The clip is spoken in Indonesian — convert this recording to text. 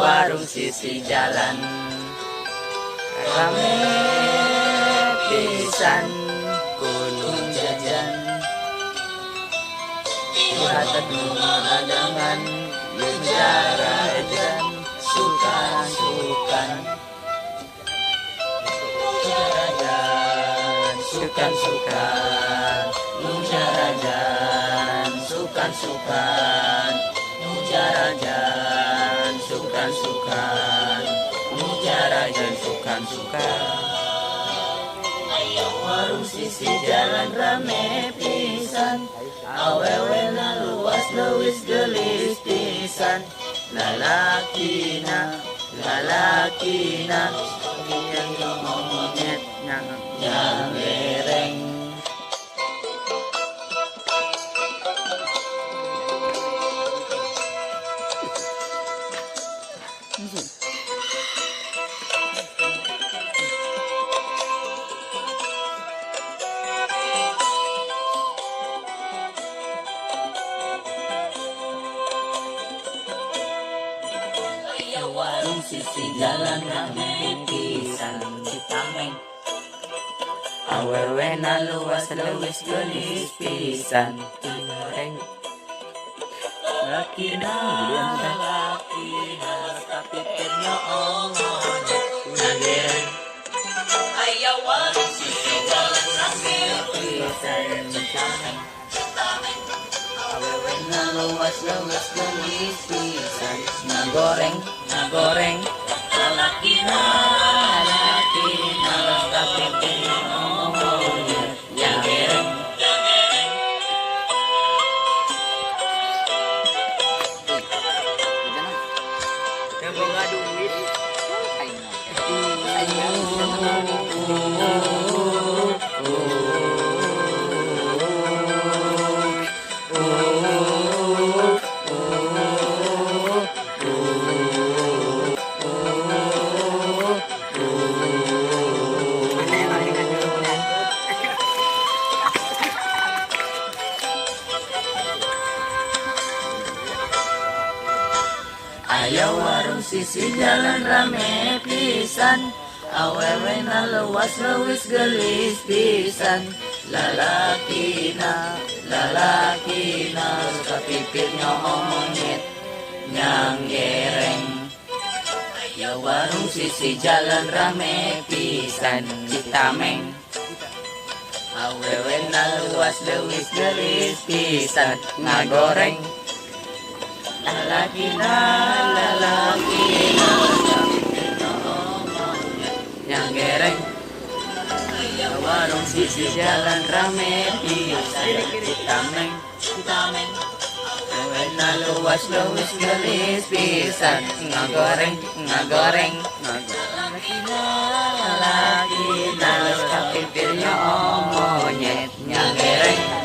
warung sisi jalan rame pisan kudu jajan buatan adangan bicara edan sukan-sukan jajan sukan-sukan jarajan sukan-sukan jarajan sukan-sukan jarajan sukan-sukan warung sisi jalan rame pisan awewe na luas leuwis gelis pisan lalakina yang monyet yang lereng warung sisi jalan rame pisan Citameng awewe na luas leuwis gelis pisan lereng lakina tapi penyo nagereng aya warung sisi jalan rame pisan Citameng awewe na luas leuwis gelis pisan ngagoreng lalakina tapi penyo yang gereng aya warung sisi jalan rame pisan awewe na luas leuwis gelis pisan lalakina kapipirnya monyet nyang gereng aya warung sisi jalan rame pisan Citameng awewe na luas leuwis gelis pisan ngagoreng lalakina yang gereng aya warung sisi jalan rame pisan Citameng awewe na luas leuwis gelis pisan ngagoreng lalakina kapipirnya monyet yang gereng